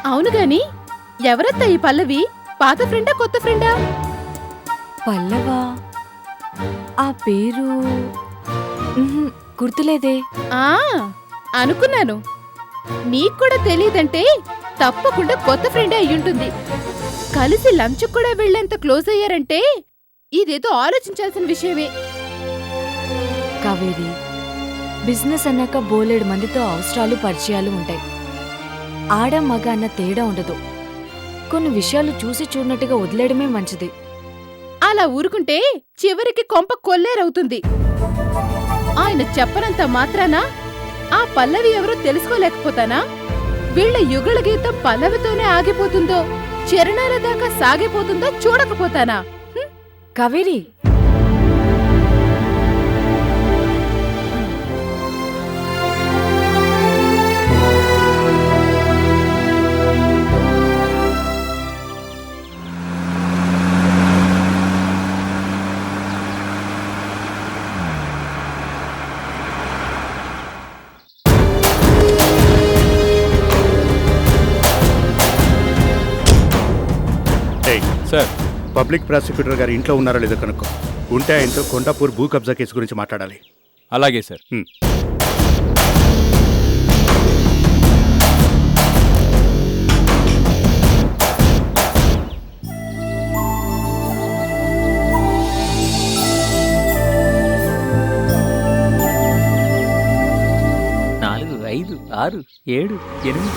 అవును గాని ఎవరత్తా ఈ పల్లవి? పాత ఫ్రెండా కొత్త ఫ్రెండా? పల్లవా? ఆ పేరు గుర్తులేదే. ఆ అనుకున్నాను. నీక్కూడా తెలీదంటే తప్పకుండా కొత్త ఫ్రెండే అయ్యుంటుంది. కలిసి లంచ్ కూడా వెళ్లేంత క్లోజ్ అయ్యారంటే ఇదేదో ఆలోచించాల్సిన విషయమే. కావేరి, బిజినెస్ అన్నాక బోలెడు మందితో అవసరాలు పరిచయాలు ఉంటాయి. ఆడ మగ అన్న తేడా ఉండదు. కొన్ని విషయాలు చూసి చూడనట్టుగా వదిలేయడమే మంచిది. అలా ఊరుకుంటే చివరికి కొంప కొల్లేరవుతుంది. ఆయన చెప్పనంత మాత్రాన ఆ పల్లవి ఎవరో తెలుసుకోలేకపోతానా? వీళ్ల యుగళ గీతం పల్లవితోనే ఆగిపోతుందో, చరణాల దాకా సాగిపోతుందో చూడకపోతానా? కావేరి, సార్, పబ్లిక్ ప్రాసిక్యూటర్ గారు ఇంట్లో ఉన్నారో లేదో కనుక్కో. ఉంటే ఆయనతో కొండాపూర్ భూ కబ్జా కేసు గురించి మాట్లాడాలి. అలాగే సార్. నాలుగు, 5, 6, 7, 8.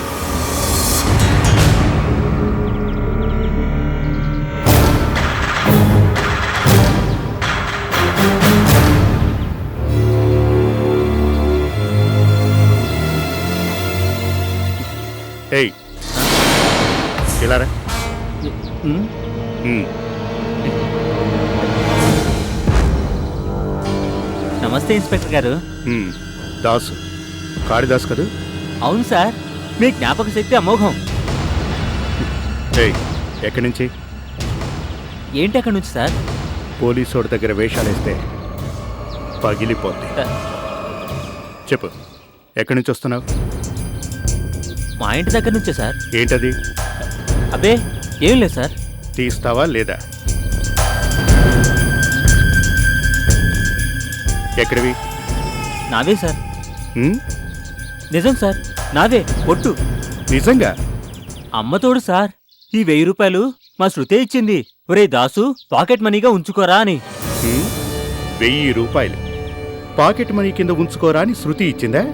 ఏయ్, ఇలా రా. నమస్తే ఇన్స్పెక్టర్ గారు. దాసు, కాళిదాస్ కదూ? అవును సార్, మీ జ్ఞాపక శక్తి అమోఘం. ఏయ్, ఎక్కడి నుంచి? ఏంటి అక్కడి నుంచి సార్? పోలీసోడి దగ్గర వేషాలేస్తే పగిలిపోద్ది. చెప్పు, ఎక్కడి నుంచి వస్తున్నావు? మా ఇంటి దగ్గర నుంచే సార్. ఏంటది? అబ్బే ఏం లేదు సార్. తీస్తావా లేదా? ఎక్కడివి? నావే సార్. నిజం సార్, నావే ఒట్టు. నిజంగా? అమ్మతోడు సార్. ఈ 1000 రూపాయలు మా శృతే ఇచ్చింది. ఒరే దాసు, పాకెట్ మనీగా ఉంచుకోరా అని. 1000 రూపాయలు పాకెట్ మనీ కింద ఉంచుకోరా అని శృతి ఇచ్చిందా?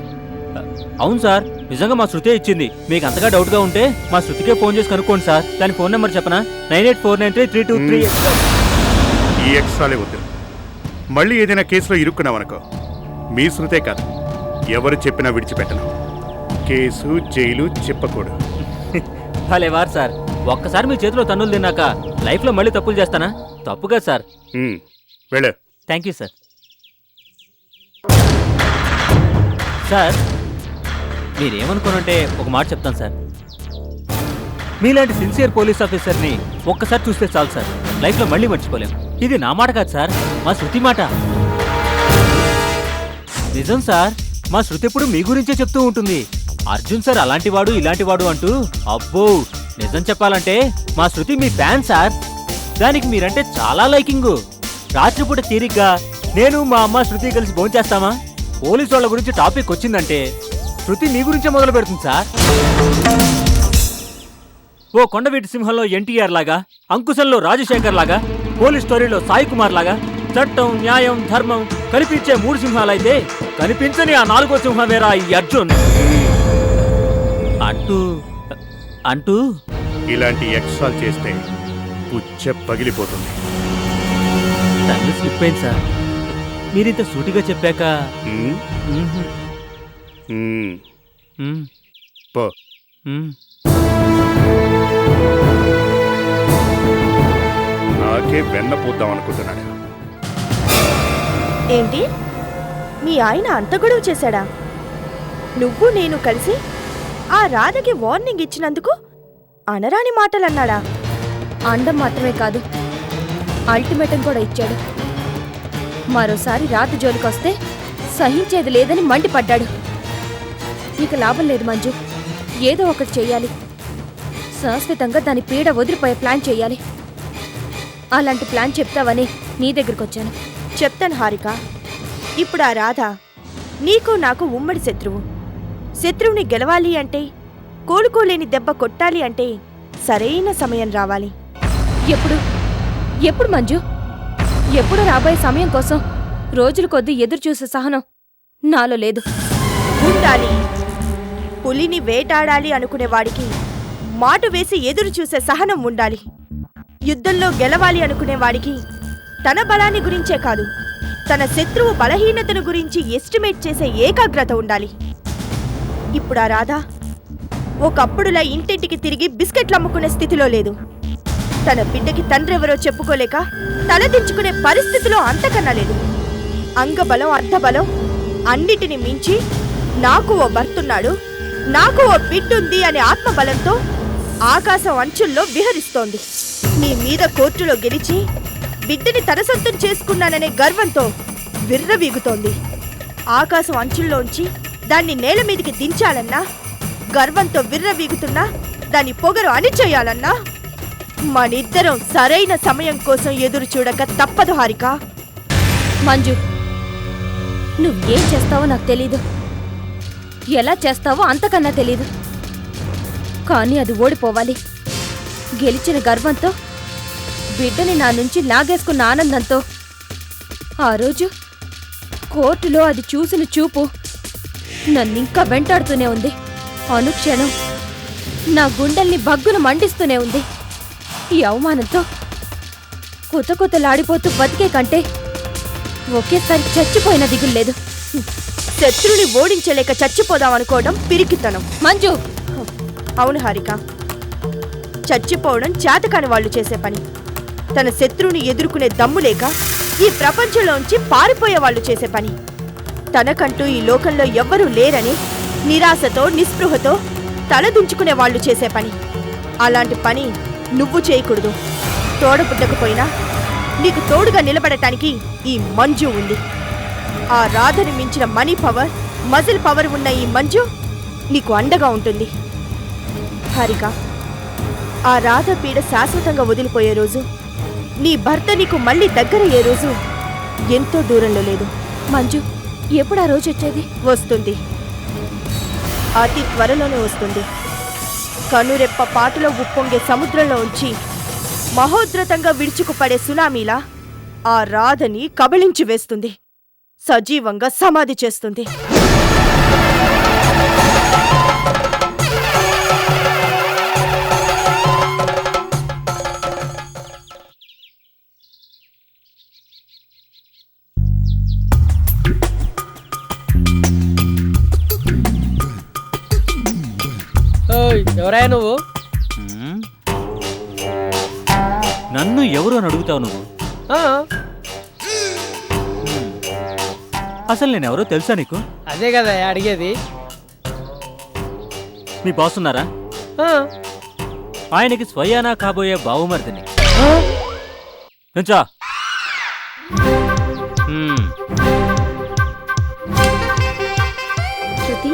అవును సార్, నిజంగా మా శృతే ఇచ్చింది. మీకు అంతగా డౌట్గా ఉంటే మా శృతికే ఫోన్ చేసి కనుక్కోండి సార్. దాని ఫోన్ నెంబర్ చెప్పనా? 98493323. ఈ ఎక్స్ట్రాలే వద్దు. మళ్ళీ ఏదైనా కేసులో ఇరుక్కున్నావనుకో, మీ శృతే కాదు, ఎవరు చెప్పినా విడిచిపెట్టను. కేసు, జైలు చెప్పకూడదు. భలేవారు సార్. ఒక్కసారి మీ చేతిలో తన్నులు తిన్నాక లైఫ్లో మళ్ళీ తప్పులు చేస్తానా? తప్పుగా సార్. వెళ్ళు. Thank you sir. సార్, మీరేమనుకోనంటే ఒక మాట చెప్తాను సార్. మీలాంటి సిన్సియర్ పోలీస్ ఆఫీసర్ని ఒక్కసారి చూస్తే చాలు సార్, లైఫ్లో మళ్ళీ మర్చిపోలేం. ఇది నా మాట కాదు సార్, మా శృతి మాట. నిజం సార్, మా శృతి ఎప్పుడు మీ గురించే చెప్తూ ఉంటుంది. అర్జున్ సార్ అలాంటివాడు ఇలాంటివాడు అంటూ. అబ్బో, నిజం చెప్పాలంటే మా శృతి మీ ఫ్యాన్ సార్. దానికి మీరంటే చాలా లైకింగు. రాత్రిపూట తీరిగ్గా నేను మా అమ్మ శృతి కలిసి భోంచేస్తామా? పోలీసు వాళ్ళ గురించి టాపిక్ వచ్చిందంటే శృతి మీ గురించే మొదలు పెడుతుంది సార్. ఓ కొండవీటి సింహంలో ఎన్టీఆర్ లాగా, అంకుశంలో రాజశేఖర్ లాగా, పోలీస్ స్టోరీలో సాయి కుమార్ లాగా చట్టం, న్యాయం, ధర్మం కనిపించే 3 సింహాలైతే కనిపించని ఆ 4వ సింహమేరా ఈ అర్జున్ అంటూ అంటూ ఇలాంటి ఎక్స్ట్రాలు చేస్తే పుచ్చ పగిలిపోతుంది. టంగ్ స్లిప్ అయింది సార్. మీరింత సూటిగా చెప్పాక పో. నాకే వెన్న పూద్దాం అనుకుంటున్నాడు. ఏంటి, మీ ఆయన అంత గొడవ చేశాడా? నువ్వు నేను కలిసి ఆ రాధకి వార్నింగ్ ఇచ్చినందుకు అనరాని మాటలన్నాడా? అండం మాత్రమే కాదు, అల్టిమేటం కూడా ఇచ్చాడు. మరోసారి రాధ జోలికొస్తే సహించేది లేదని మండిపడ్డాడు. ఇక లాభం లేదు మంజు, ఏదో ఒకటి చెయ్యాలి. శాశ్వతంగా దాని పీడ వదిలిపోయే ప్లాన్ చెయ్యాలి. అలాంటి ప్లాన్ చెప్తావని నీ దగ్గరకొచ్చాను. చెప్తాను హారిక. ఇప్పుడు ఆ రాధ నీకు నాకు ఉమ్మడి శత్రువు. శత్రువుని గెలవాలి అంటే, కోలుకోలేని దెబ్బ కొట్టాలి అంటే సరైన సమయం రావాలి. ఎప్పుడు మంజు? ఎప్పుడు రాబోయే సమయం కోసం రోజుల కొద్దీ ఎదురుచూసే సహనం నాలో లేదు. ఉండాలి. పులిని వేటాడాలి అనుకునేవాడికి మాటు వేసి ఎదురు చూసే సహనం ఉండాలి. యుద్ధంలో గెలవాలి అనుకునేవాడికి తన బలాన్ని గురించే కాదు, తన శత్రువు బలహీనతను గురించి ఎస్టిమేట్ చేసే ఏకాగ్రత ఉండాలి. ఇప్పుడు ఆ రాధ ఒకప్పుడులా ఇంటింటికి తిరిగి బిస్కెట్లు అమ్ముకునే స్థితిలో లేదు. తన బిడ్డకి తండ్రెవరో చెప్పుకోలేక తలదించుకునే పరిస్థితిలో అంతకన్నా లేదు. అంగబలం అర్థబలం అన్నిటిని మించి నాకు ఓ భర్తున్నాడు, నాకు ఓ బిడ్డుంది అనే ఆత్మబలంతో ఆకాశం అంచుల్లో విహరిస్తోంది. నీ మీద కోర్టులో గెలిచి బిడ్డని తన సొంతం చేసుకున్నాననే గర్వంతో విర్రవీగుతోంది. ఆకాశం అంచుల్లోంచి దాన్ని నేల మీదికి దించాలన్నా, గర్వంతో విర్రవీగుతున్నా దాని పొగరు అణిచేయాలన్నా మనిద్దరం సరైన సమయం కోసం ఎదురు చూడక తప్పదు హారిక. మంజు, నువ్వేం చేస్తావో నాకు తెలీదు, ఎలా చేస్తావో అంతకన్నా తెలీదు. కానీ అది ఓడిపోవాలి. గెలిచిన గర్వంతో, బిడ్డని నా నుంచి లాగేసుకున్న ఆనందంతో ఆ రోజు కోర్టులో అది చూసిన చూపు నన్నింకా వెంటాడుతూనే ఉంది. అనుక్షణం నా గుండెల్ని బగ్గున మండిస్తూనే ఉంది. ఈ అవమానంతో కుతకుతలాడిపోతూ బతికే కంటే ఒకేసారి చచ్చిపోయిన దిగుల్లేదు. శత్రుని ఓడించలేక చచ్చిపోదామనుకోవడం పిరికితనం. మంజు, అవును హారిక, చచ్చిపోవడం చేతకాని వాళ్ళు చేసే పని. తన శత్రువుని ఎదుర్కొనే దమ్ము లేక ఈ ప్రపంచంలోంచి పారిపోయే వాళ్ళు చేసే పని. తనకంటూ ఈ లోకంలో ఎవ్వరూ లేరని నిరాశతో నిస్పృహతో తలదించుకునే వాళ్ళు చేసే పని. అలాంటి పని నువ్వు చేయకూడదు. తోడబుట్టకపోయినా నీకు తోడుగా నిలబడటానికి ఈ మంజు ఉంది. ఆ రాధని మించిన మనీ పవర్, మజిల్ పవర్ ఉన్న ఈ మంజు నీకు అండగా ఉంటుంది. హారిక, ఆ రాధ పీడ శాశ్వతంగా వదిలిపోయే రోజు, నీ భర్త నీకు మళ్ళీ దగ్గరయ్యే రోజు ఎంతో దూరంలో లేదు. మంజు, ఎప్పుడు ఆ రోజు వచ్చేది? వస్తుంది, అతి త్వరలోనే వస్తుంది. కనురెప్ప పాటులో ఉప్పొంగే సముద్రంలో ఉంచి మహోద్రతంగా విడుచుకుపడే సునామీలా ఆ రాధని కబళించి వేస్తుంది, సజీవంగా సమాధి చేస్తుంది. ఎవరాయ నువ్వు? నన్ను ఎవరు అని అడుగుతావు నువ్వు? అసలు నేనెవరో తెలుసా నీకు? అదే కదా అడిగేది. మీ బాస్ ఉన్నారా? ఆయనకి స్వయానా కాబోయే బావుమర్దిని. నుంచో. శృతి,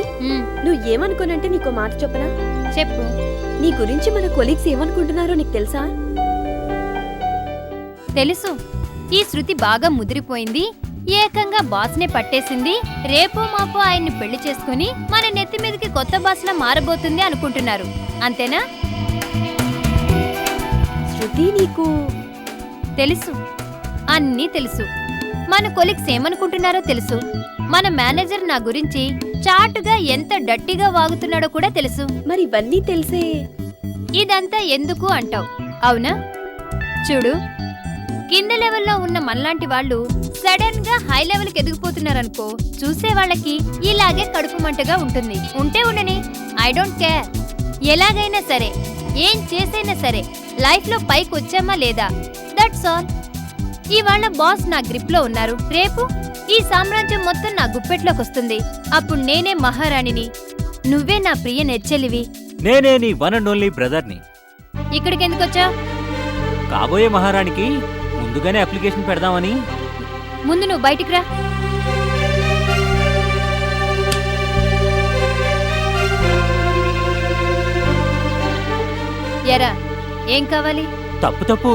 నువ్వు ఏమనుకోనంటే నీకో మాట చెప్పనా? చెప్పు. నీ గురించి మన కొలీగ్స్ ఏమనుకుంటున్నారో నీకు తెలుసా? తెలుసు. ఈ శృతి బాగా ముదిరిపోయింది, ఏకంగా బాస్నే పట్టేసింది, రేపో మాపో ఆయన్ని పెళ్లి చేసుకుని మన నెత్తి మీదకి కొత్త బాస్లా మారబోతుంది అనుకుంటున్నారు, అంతేనా? శృతి, నీకు తెలుసు, అన్నీ తెలుసు. మన కొలీగ్స్ ఏమనుకుంటున్నారో తెలుసు. మన మేనేజర్ నా గురించి చాటుగా ఎంత డట్టిగా వాగుతున్నాడో కూడా తెలుసు. మరి ఇవన్నీ తెలిసే ఇదంతా ఎందుకు అంటావు, అవునా? చూడు, కింద లెవెల్లో ఉన్న మనలాంటి వాళ్ళు సడన్ గా హై లెవెల్కి ఎదిగిపోతున్నారనుకో, చూసే వాళ్ళకి ఇలాగే కడుపు మంటగా ఉంటుంది. ఉంటే ఉండని, ఐ డోంట్ కేర్. ఎలాగైనా సరే, ఏం చేసైనా సరే లైఫ్ లో పైకి వచ్చామా లేదా, దట్స్ ఆల్. ఇవాళ బాస్ నా గ్రిప్ లో ఉన్నారు, రేపు ఈ సామ్రాజ్యం మొత్తం నా గుప్పెట్లోకి వస్తుంది. అప్పుడు నేనే మహారాణిని, నువ్వే నా ప్రియ నెచ్చెలివి. నేనే నీ వన్ అండ్ ఓన్లీ బ్రదర్ని. ఇక్కడికి ఎందుకొచ్చా? కాబోయే మహారాణికి ముందుగానే అప్లికేషన్ పెడదామని. ముందు నువ్వు బయటికి రా. ఎరా ఏం కావాలి? తప్పు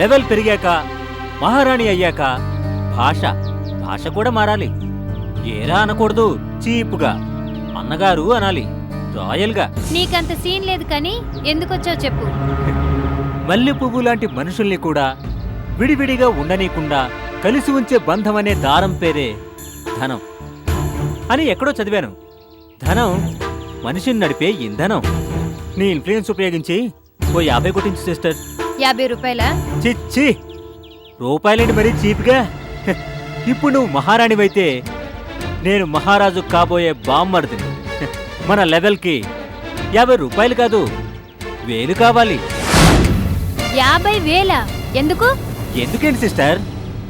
లెవెల్ పెరిగాక మహారాణి అయ్యాక భాష కూడా మారాలి. ఏరా అనకూడదు, చీపుగా అన్నగారు అనాలి, రాయల్గా. నీకంత సీన్ లేదు కానీ ఎందుకొచ్చావు చెప్పు. మల్లె పువ్వు లాంటి మనుషుల్ని కూడా విడివిడిగా ఉండనీయకుండా కలిసి ఉంచే బంధం అనే దారం పేరే ధనం అని ఎక్కడో చదివాను. ధనం మనిషిని నడిపే ఇంధనం. నీ ఇన్ఫ్లుయెన్స్ ఉపయోగించి ఓ 50 కొట్టించు సిస్టర్. 50 రూపాయలా? చిచ్చి, రూపాయలేంటి మరీ చీప్గా. ఇప్పుడు నువ్వు మహారాణివైతే నేను మహారాజు కాబోయే బామ్మర్దిని. మన లెవెల్కి 50 రూపాయలు కాదు, 1000 కావాలి. 50,000? ఎందుకు? ఎందుకేంటి సిస్టర్,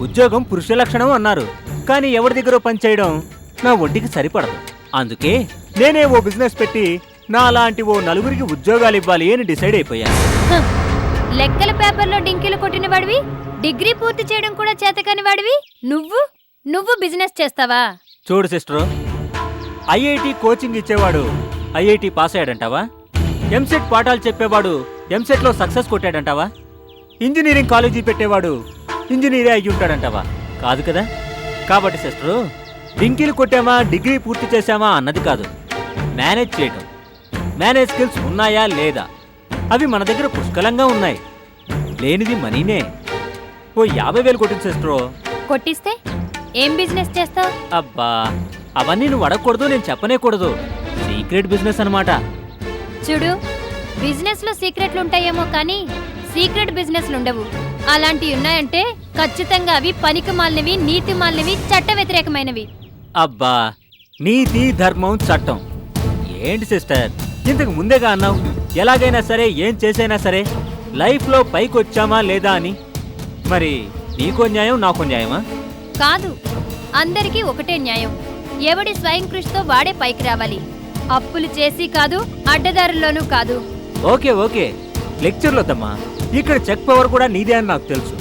ఉద్యోగం పురుష లక్షణం అన్నారు, కానీ ఎవరి దగ్గర పనిచేయడం నా ఒంటికి సరిపడదు. అందుకే నేనే ఓ బిజినెస్ పెట్టి నా లాంటి ఓ 4 ఉద్యోగాలు ఇవ్వాలి అని డిసైడ్ అయిపోయాను. హ, లెక్కల పేపర్లో డింకీలు కొట్టిన వాడివి, డిగ్రీ పూర్తి చేయడం కూడా చేతకాని వాడివి, నువ్వు బిజినెస్ చేస్తావా? చూడు సిస్టరు, ఐఐటి కోచింగ్ ఇచ్చేవాడు ఐఐటి పాస్ అయ్యాడంటావా? ఎంసెట్ పాఠాలు చెప్పేవాడు ఎంసెట్లో సక్సెస్ కొట్టాడంటావా? ఇంజనీరింగ్ కాలేజీ పెట్టేవాడు ఇంజనీరే అయ్యి ఉంటాడంటావా? కాదు కదా. కాబట్టి సిస్టరు, డింకీలు కొట్టామా డిగ్రీ పూర్తి చేశామా అన్నది కాదు, మేనేజ్ చేయటం. మేనేజ్ స్కిల్స్ ఉన్నాయా లేదా, అవి మన దగ్గర పుష్కలంగా ఉన్నాయి. లేనిది మనీనే. ఓ 50,000 కొట్టింది సిస్టరు. కొట్టిస్తే ఏం బిజినెస్ చేస్తావు? అబ్బా, అవన్నీ నువ్వు అడగకూడదు, నేను చెప్పనేకూడదు. సీక్రెట్ బిజినెస్ అన్నమాట. చూడు, బిజినెస్ లో సీక్రెట్లు ఉంటాయేమో కానీ సీక్రెట్ బిజినెస్లు ఉండవు. అలాంటివి ఉన్నాయంటే ఖచ్చితంగా అవి పనికి మాలినవి, నీతి మాలినవి, చట్ట వ్యతిరేకమైనవి. అబ్బా, నీతి ధర్మం చట్టం ఏంటి సిస్టర్, ఇంతకు ముందేగా అన్నావు ఎలాగైనా సరే ఏం చేసైనా సరే లైఫ్లో పైకి వచ్చామా లేదా అని. మరి నీకో న్యాయం నాకో న్యాయమా? కాదు, అందరికీ ఒకటే న్యాయం. ఎవడి స్వయం కృషితో వాడే పైకి రావాలి. అప్పులు చేసి కాదు, అడ్డదారుల్లోనూ కాదు. ఓకే లెక్చర్లో తమ్మా, ఇక్కడ చెక్ పవర్ కూడా నీదే అని నాకు తెలుసు.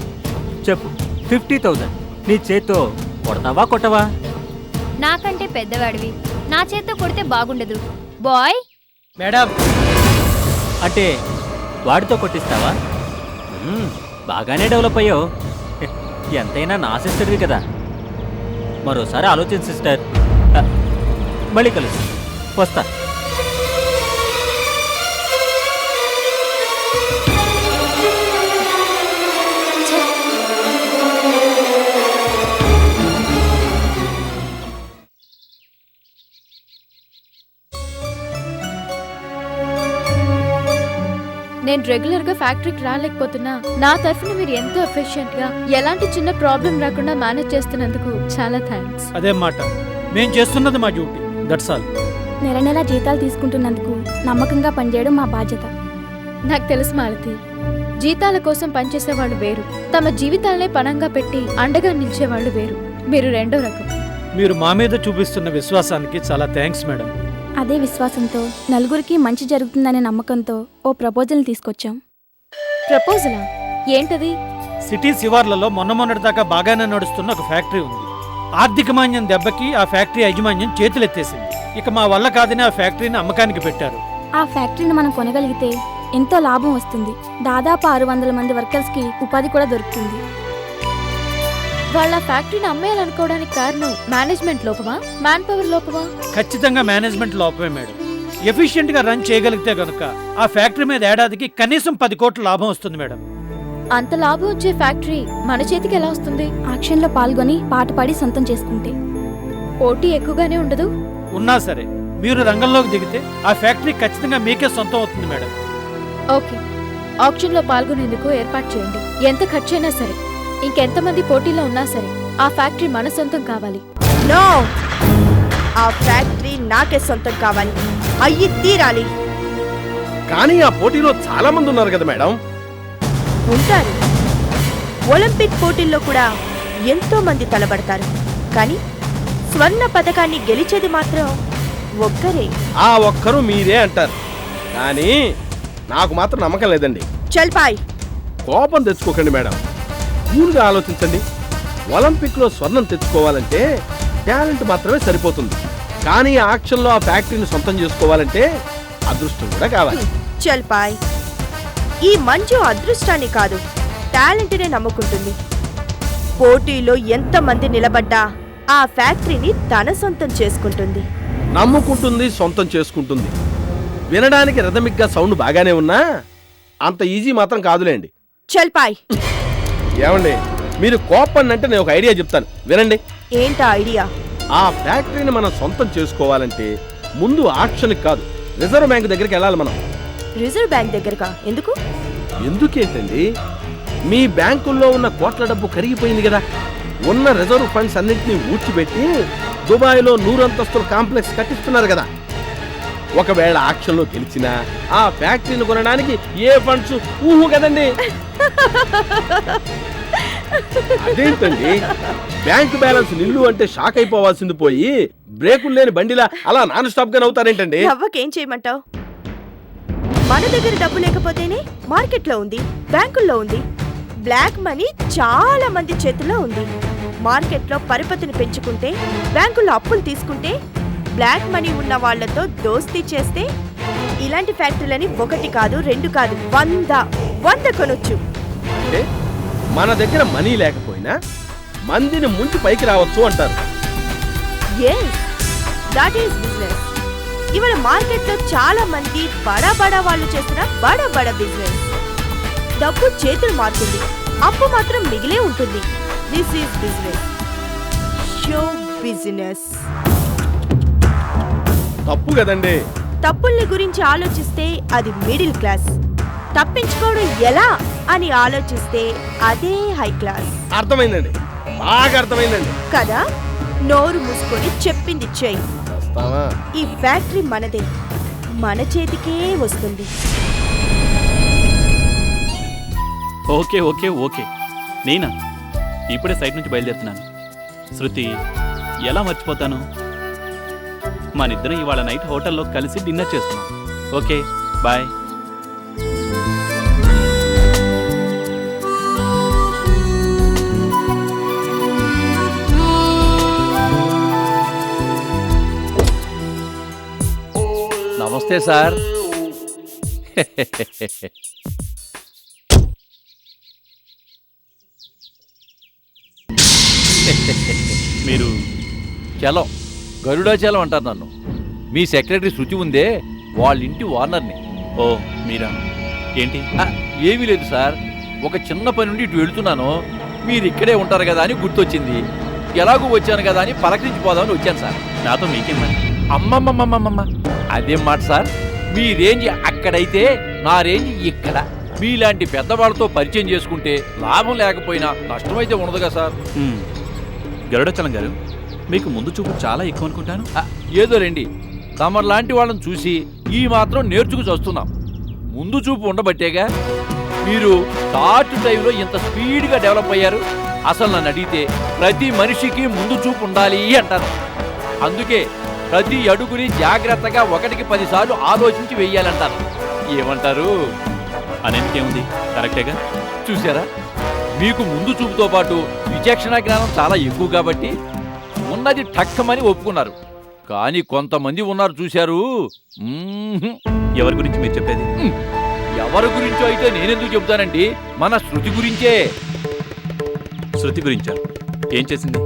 చెప్పు, 50,000 నీ చేత్తో కొడతావా కొట్టవా? నాకంటే పెద్దవాడివి, నా చేత్తో కొడితే బాగుండదు. బాయ్ మేడం, అంటే వాడితో కొట్టిస్తావా? బాగానే డెవలప్ అయ్యావు. ఎంతైనా నా సిస్టర్వి కదా. మరోసారి ఆలోచించు సిస్టర్. మళ్ళీ కలుసు, వస్తా. నేను రెగ్యులర్ గా ఫ్యాక్టరీకి రాలేకపోతున్నా నా తరఫున మీరు ఎంతో ఎఫిషియెంట్ గా ఎలాంటి చిన్న ప్రాబ్లం రాకుండా మేనేజ్ చేస్తున్నందుకు చాలా థ్యాంక్స్. అదే మాట, మేం చేస్తున్నది మా డ్యూటీ, దట్స్ ఆల్. నెల జీతాలు తీసుకుంటున్నందుకు నమ్మకంగా పనిచేయడం మా బాధ్యత. నాకు తెలుసు మాలతి, జీతాల కోసం పనిచేసేవాళ్ళు వేరు, తమ జీవితాలనే పణంగా పెట్టి అండగా నిలిచేవాళ్ళు వేరు. మీరు రెండో రకం. మీరు మా మీద చూపిస్తున్న విశ్వాసానికి చాలా థ్యాంక్స్ మేడం. అదే విశ్వాసంతో నలుగురికి మంచి జరుగుతుందనే నమ్మకంతో ఓ ప్రపోజల్ని తీసుకొచ్చాం. ప్రపోజలా? ఏంటది? సిటీ శివార్లలో మొన్నటిదాకా బాగానే నడుస్తున్న ఒక ఫ్యాక్టరీ ఉంది. ఆర్థిక మాన్యం దెబ్బకి ఆ ఫ్యాక్టరీ యాజమాన్యం చేతులెత్తేసింది. ఇక మా వల్ల కాదని ఆ ఫ్యాక్టరీని అమ్మకానికి పెట్టారు. ఆ ఫ్యాక్టరీని మనం కొనగలిగితే ఎంతో లాభం వస్తుంది. దాదాపు 600 మంది వర్కర్స్కి ఉపాధి కూడా దొరుకుతుంది. వాళ్ళ ఫ్యాక్టరీని అమ్మేయాలనుకోవడానికి కారణం మేనేజ్మెంట్ లోపమా, మ్యాన్ పవర్ లోపమా? ఖచ్చితంగా మేనేజ్మెంట్ లోపమే మేడం. ఎఫిషియెంట్ గా రన్ చేయగలిగితే గనుక ఆ ఫ్యాక్టరీ మీద ఏడాదికి కనీసం 10 కోట్ల లాభం వస్తుంది మేడం. అంత లాభం వచ్చే ఫ్యాక్టరీ మన చేతికి ఎలా వస్తుంది? ఆక్షన్లో పాల్గొని పాట పాడి సొంతం చేసుకుంటే. పోటీ ఎక్కువగానే ఉండదు? ఉన్నా సరే మీరు రంగంలోకి దిగితే ఆ ఫ్యాక్టరీ ఖచ్చితంగా మీకే సొంతం అవుతుంది మేడం. ఓకే, ఆక్షన్లో పాల్గొనేందుకు ఏర్పాటు చేయండి. ఎంత ఖర్చైనా సరే, ఇంకెంతమంది పోటీలో ఉన్నా సరే ఆ ఫ్యాక్టరీ మన సొంతం కావాలి. నో, ఆ ఫ్యాక్టరీ నాకే సొంతం కావాలి, అయ్యి తీరాలి. కానీ ఆ పోటీలో చాలా మంది ఉన్నారు కదా మేడం. ఉంటారు. ఒలింపిక్ పోటీల్లో కూడా ఎంతో మంది తలబడతారు, కానీ స్వర్ణ పథకాన్ని గెలిచేది మాత్రం ఒక్కరే. ఆ ఒక్కరు మీరే అంటారు, కానీ నాకు మాత్రం నమ్మకం లేదండి. చల్పాయ్, కోపం తెచ్చుకోకండి మేడం, కూల్గా ఆలోచించండి. ఒలింపిక్లో స్వర్ణం తెచ్చుకోవాలంటే టాలెంట్ మాత్రమే సరిపోతుంది, కానీ ఆక్షన్లో ఆ ఫ్యాక్టరీని సొంతం చేసుకోవాలంటే అదృష్టం కూడా కావాలి. చల్పాయ్, ఈ మంజు అదృష్టాన్ని కాదు, టాలెంట్నే నమ్ముకుంటుంది. పోటీలో ఎంతమంది నిలబడ్డా ఆ ఫ్యాక్టరీని తన సొంతం చేసుకుంటుంది. నమ్ముకుంటుంది, సొంతం చేసుకుంటుంది. వినడానికి రిథమిక్గా సౌండ్ బాగానే ఉన్నా అంత ఈజీ మాత్రం కాదులేండి. చల్పాయ్. ఏమండి, మీరు కోపం అంటే నేను ఒక ఐడియా చెప్తాను, వినండి. ఏంటా ఐడియా? ఆ ఫ్యాక్టరీని మనం సొంతం చేసుకోవాలంటే ముందు ఆక్షన్కి కాదు, రిజర్వ్ బ్యాంక్ దగ్గరికి వెళ్ళాలి మనం. రిజర్వ్ బ్యాంక్ దగ్గరకా? ఎందుకు? ఎందుకేంటండి, మీ బ్యాంకుల్లో ఉన్న కోట్ల డబ్బు కరిగిపోయింది కదా. ఉన్న రిజర్వ్ ఫండ్స్ అన్నింటినీ ఊడ్చిపెట్టి దుబాయ్లో 100 అంతస్తుల కాంప్లెక్స్ కట్టిస్తున్నారు కదా. ఒకవేళ ఆక్షన్లో గెలిచినా ఆ ఫ్యాక్టరీని కొనడానికి ఏ ఫండ్స్ ఊహు కదండి. అదేంటండి, బ్యాంకు బ్యాలెన్స్ నిల్లు అంటే షాక్ అయిపోవాల్సింది పోయి బ్రేకులు లేని బండిలా అలా నాన్ స్టాప్ గా నవ్వుతారేంటండి? నవ్వకేం చేయమంటావు? మన దగ్గర డబ్బు లేకపోతేనే మార్కెట్లో ఉంది, బ్యాంకుల్లో ఉంది. బ్లాక్ మనీ చాలా మంది చేతుల్లో ఉంది. మార్కెట్లో పరపతిని పెంచుకుంటే, బ్యాంకుల్లో అప్పులు తీసుకుంటే, బ్లాక్ మనీ ఉన్న వాళ్లతో దోస్తీ చేస్తే ఇలాంటి ఫ్యాక్టరీలని 1 కాదు 2 కాదు 100 కొనొచ్చు. అంటే మన దగ్గర మనీ లేకపోయినా మందిని ముంచి పైకి రావచ్చు అంటారు. yes, that is business. ఇవాళ మార్కెట్లో చాలా మంది బడా వాళ్ళు చేస్తున్న బడా బిజినెస్. డబ్బు చేతులు మారుతుంది, అప్పు మాత్రం మిగిలే ఉంటుంది. This is business, show business. తప్పు కదండి. తప్పుల్ని గురించి ఆలోచిస్తే అది మిడిల్ క్లాస్, తప్పించుకోవడం ఎలా అని ఆలోచిస్తే అదే హై క్లాస్. అర్థమైందండి, బాగా అర్థమైందండి కదా. నోరు మూసుకొని చెప్పింది చెయ్యి. ఈ ఫ్యాక్టరీ మనదే, మన చేతికే వస్తుంది. ఓకే ఓకే ఓకే, నేనా ఇప్పుడే సైట్ నుంచి బయలుదేరుతున్నాను. శృతి, ఎలా మర్చిపోతాను? మనిద్దరం ఇవాళ నైట్ హోటల్లో కలిసి డిన్నర్ చేస్తున్నాం. Okay bye. నమస్తే సార్. మీరు చలం, గరుడాచలం అంటారు నన్ను. మీ సెక్రటరీ శృతి ఉందే, వాళ్ళ ఇంటి ఓనర్ని. ఓ మీరా? ఏంటి? ఏమీ లేదు సార్, ఒక చిన్న పని నుండి ఇటు వెళుతున్నాను. మీరు ఇక్కడే ఉంటారు కదా అని గుర్తొచ్చింది. ఎలాగూ వచ్చాను కదా అని పలకరించిపోదామని వచ్చాను సార్. నాతో మీకేం పని? అమ్మమ్మమ్మమ్మమ్మ, అదేం మాట సార్. మీ రేంజ్ అక్కడైతే నా రేంజ్ ఇక్కడ. మీలాంటి పెద్దవాళ్ళతో పరిచయం చేసుకుంటే లాభం లేకపోయినా నష్టమైతే ఉండదుగా సార్. గరుడాచలం గారు, మీకు ముందు చూపు చాలా ఎక్కువ అనుకుంటాను. ఏదో రండి, తమరు లాంటి వాళ్ళని చూసి ఈ మాత్రం నేర్చుకు చూస్తున్నాం. ముందు చూపు ఉండబట్టేగా మీరు షార్ట్ టైంలో ఇంత స్పీడ్గా డెవలప్ అయ్యారు. అసలు నన్ను అడిగితే ప్రతి మనిషికి ముందు చూపు ఉండాలి అంటారు. అందుకే ప్రతి అడుగుని జాగ్రత్తగా 1కి 10 సార్లు ఆలోచించి వెయ్యాలంటారు. ఏమంటారు? అనేందుకేముంది, కరెక్టేగా. చూసారా, మీకు ముందు చూపుతో పాటు విచక్షణ జ్ఞానం చాలా ఎక్కువ కాబట్టి ఉన్నది ఠక్కమని ఒప్పుకున్నారు. కానీ కొంతమంది ఉన్నారు చూశారు. ఎవరి గురించి మీరు చెప్పేది? ఎవరి గురించో అయితే నేనెందుకు చెబుతానండి, మన శృతి గురించే. శృతి గురించా? ఏం చేసింది?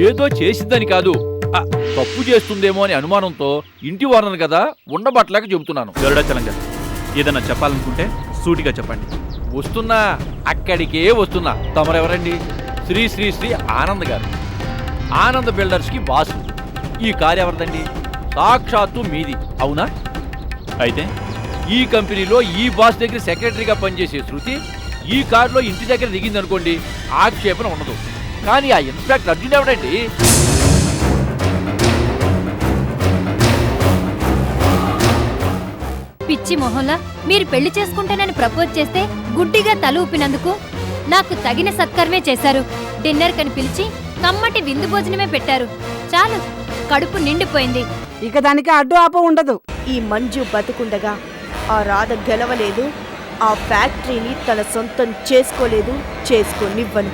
ఏదో చేసిందని కాదు, తప్పు చేస్తుందేమో అని అనుమానంతో ఇంటి ఓనర్ కదా ఉండబట్టలేక చెబుతున్నాను. గరుడాచలం గారు, ఏదన్నా చెప్పాలనుకుంటే సూటిగా చెప్పండి. వస్తున్నా, అక్కడికే వస్తున్నా. తమరెవరండి? శ్రీ శ్రీ శ్రీ ఆనంద్ గారు, ఆనంద్ బిల్డర్స్కి బాసు. ఈ కారు ఎవరిదండి? సాక్షాత్తు మీది, అవునా? అయితే ఈ కంపెనీలో ఈ బాస్ దగ్గర సెక్రటరీగా పనిచేసే శృతి ఈ కారులో ఇంటి దగ్గర దిగిందనుకోండి, ఆక్షేపణ ఉండదు. కానీ ఆ ఇన్స్పెక్టర్ అర్జున్ ఎవడండి? పిచ్చి మొహంలా మీరు పెళ్లి చేసుకుంటానని ప్రపోజ్ చేస్తే గుడ్డిగా తల ఊపినందుకు నాకు తగిన సత్కర్మే చేశారు. డిన్నర్ కని పిలిచి కమ్మటి విందు భోజనమే పెట్టారు. చాలు, కడుపు నిండిపోయింది. ఇక దానికి అడ్డు ఆప ఉండదు. ఈ మంజు బతుకుండగా ఆ రాధ గెలవలేదు, ఆ ఫ్యాక్టరీని తన సొంతం చేసుకోలేదు, చేసుకోనివ్వను.